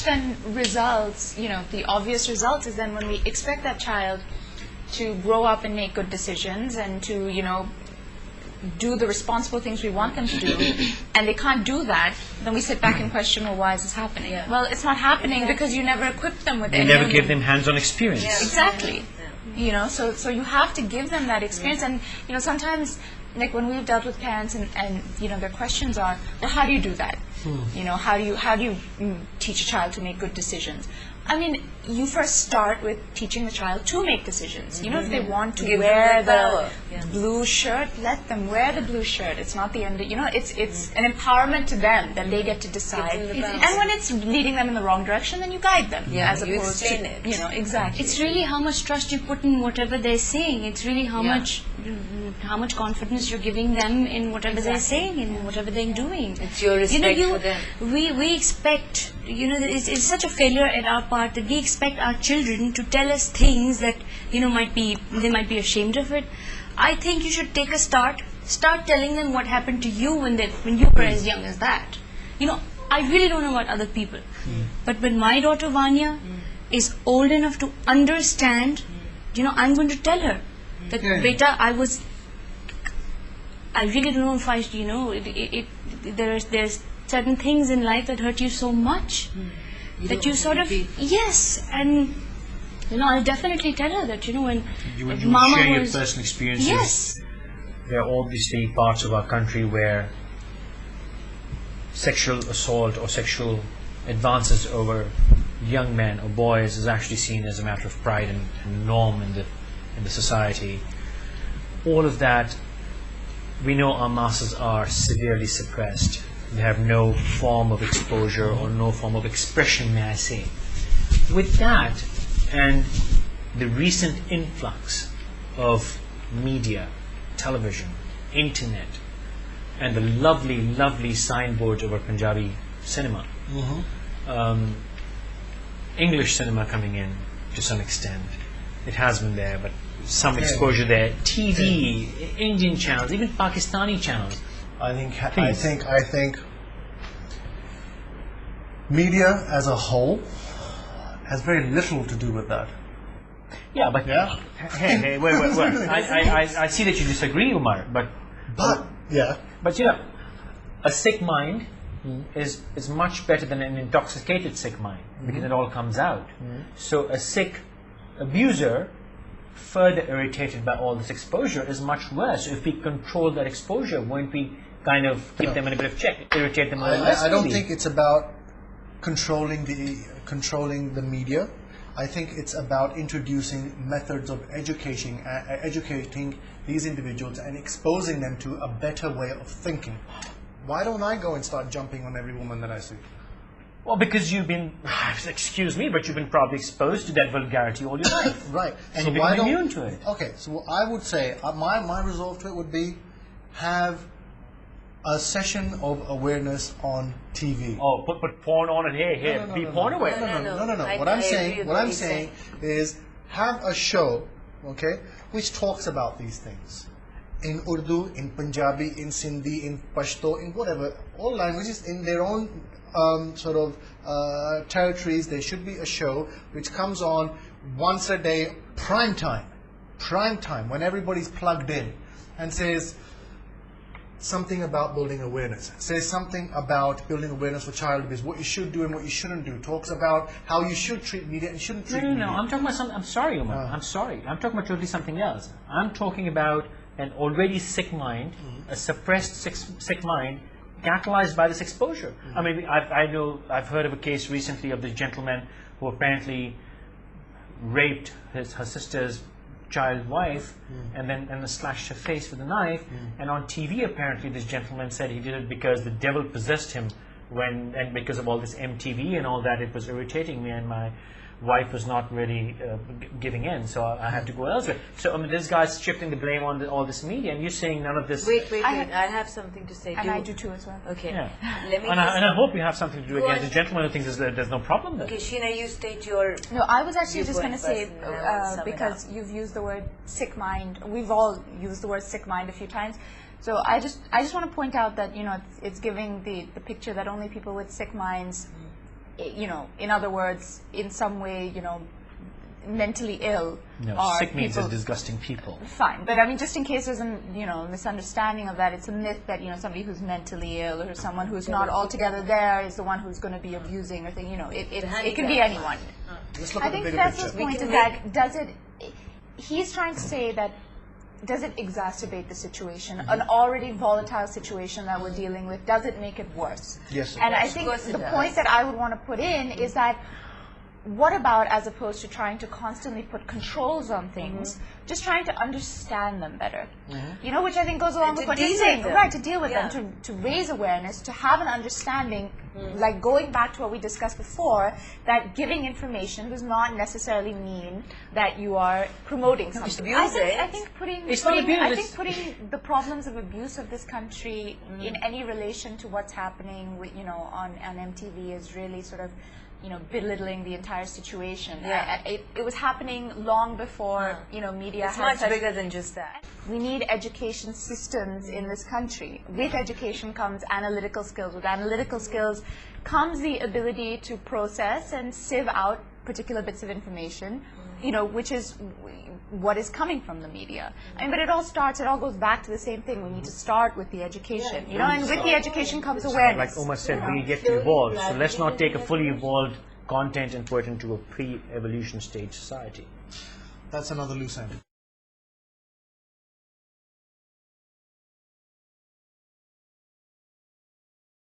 which then results, the obvious results is then when we expect that child to grow up and make good decisions and to, do the responsible things we want them to do, and they can't do that, then we sit back and question, well, why is this happening? Yeah. Well, it's not happening because you never equipped them with it. You never give them hands-on experience. Yeah. Exactly. So you have to give them that experience. And, sometimes, like when we've dealt with parents and their questions are, well, how do you do that? How do you teach a child to make good decisions? I mean, you first start with teaching the child to make decisions. If they want to wear the blue shirt, let them wear the blue shirt. It's not the end. It's an empowerment to them that they get to decide. And when it's leading them in the wrong direction, then you guide them. Yeah, as you opposed explain to, it. Exactly. It's really how much trust you put in whatever they're saying. It's really how much confidence you're giving them in whatever they're saying and whatever they're doing. It's your respect for them. We expect, it's such a failure at our part that we expect our children to tell us things that, they might be ashamed of it. I think you should take a start telling them what happened to you when you were as young as that. I really don't know about other people, but when my daughter Vanya is old enough to understand, I'm going to tell her that, beta, I really don't know if there's certain things in life that hurt you so much that you sort of, and I'll definitely tell her that, when You Mama share your was, personal experiences. yes, There are obviously parts of our country where sexual assault or sexual advances over young men or boys is actually seen as a matter of pride and norm in the society. All of that, we know our masses are severely suppressed. They have no form of exposure or no form of expression, may I say. With that and the recent influx of media, television, internet, and the lovely, lovely signboards over Punjabi cinema, English cinema coming in to some extent. It has been there, but some exposure there. TV, Indian channels, even Pakistani channels. I think media as a whole has very little to do with that. Yeah, but hey, wait. I see that you disagree, Umar, but a sick mind is much better than an intoxicated sick mind because it all comes out. So a sick abuser, further irritated by all this exposure, is much worse. So if we control that exposure, won't we kind of keep them in a bit of check, irritate them a little less? I don't think it's about controlling the media. I think it's about introducing methods of educating these individuals and exposing them to a better way of thinking. Why don't I go and start jumping on every woman that I see? Well, because you've been, excuse me, but you've been probably exposed to that vulgarity all your life. Right. And So why become don't immune to it. Okay, so I would say my resolve to it would be have a session of awareness on TV. Oh, put porn on it. Here, be porn aware. No. I What I'm agree with saying he's saying. is have a show, okay, which talks about these things. In Urdu, in Punjabi, in Sindhi, in Pashto, in whatever, all languages in their own territories. There should be a show which comes on once a day, prime time, when everybody's plugged in, and says something about building awareness, says something about building awareness for child abuse, what you should do and what you shouldn't do, talks about how you should treat media and shouldn't treat media. No, I'm talking about something. I'm sorry, Umar. I'm sorry. I'm talking about totally something else. I'm talking about an already sick mind, a suppressed sick mind, catalyzed by this exposure. I mean, I've heard of a case recently of this gentleman who apparently raped her sister's child wife and then slashed her face with a knife. And on TV, apparently, this gentleman said he did it because the devil possessed him and because of all this MTV and all that, it was irritating me, and my wife was not really giving in, so I had to go elsewhere. So I mean, this guy's shifting the blame on all this media, and you're saying none of this. Wait. I have something to say. And I do too as well. Okay. Yeah. Let me And I hope you have something to do Go against on. the gentleman who thinks there's no problem there. Okay, Sheena, you state your. No, I was actually just going to say, Viewpoint first, and then I'll sum it because up. you've used the word sick mind, we've all used the word sick mind a few times. So I just want to point out that, it's giving the picture that only people with sick minds in other words, in some way, mentally ill No, are sick means people. as disgusting people. Fine, but I mean, just in case there's a misunderstanding of that, it's a myth that somebody who's mentally ill or someone who's not altogether there is the one who's going to be abusing or thing. It can be anyone. Let's look I at the think bigger Faisal's picture. point is that he's trying to say that does it exacerbate the situation, an already volatile situation that we're dealing with? Does it make it worse? Yes, it And I does. think Of course it the does. point that I would want to put in is that what about, as opposed to trying to constantly put controls on things, just trying to understand them better? Which I think goes along with to what you're deal saying, with them. right? To deal with Yeah. them, to raise awareness, to have an understanding, like going back to what we discussed before, that giving information does not necessarily mean that you are promoting something. abuse it. I think It's not abuse, it's- putting the problems of abuse of this country in any relation to what's happening with, on MTV is really sort of belittling the entire situation. Yeah. It was happening long before media It's had much such- bigger than just that. We need education systems in this country. With education comes analytical skills. With analytical skills comes the ability to process and sieve out particular bits of information, which is what is coming from the media. But it all goes back to the same thing. We need to start with the education, and with the education comes awareness. Like Umar said, we get to evolve. So let's not take a fully evolved content and put it into a pre-evolution stage society. That's another loose end.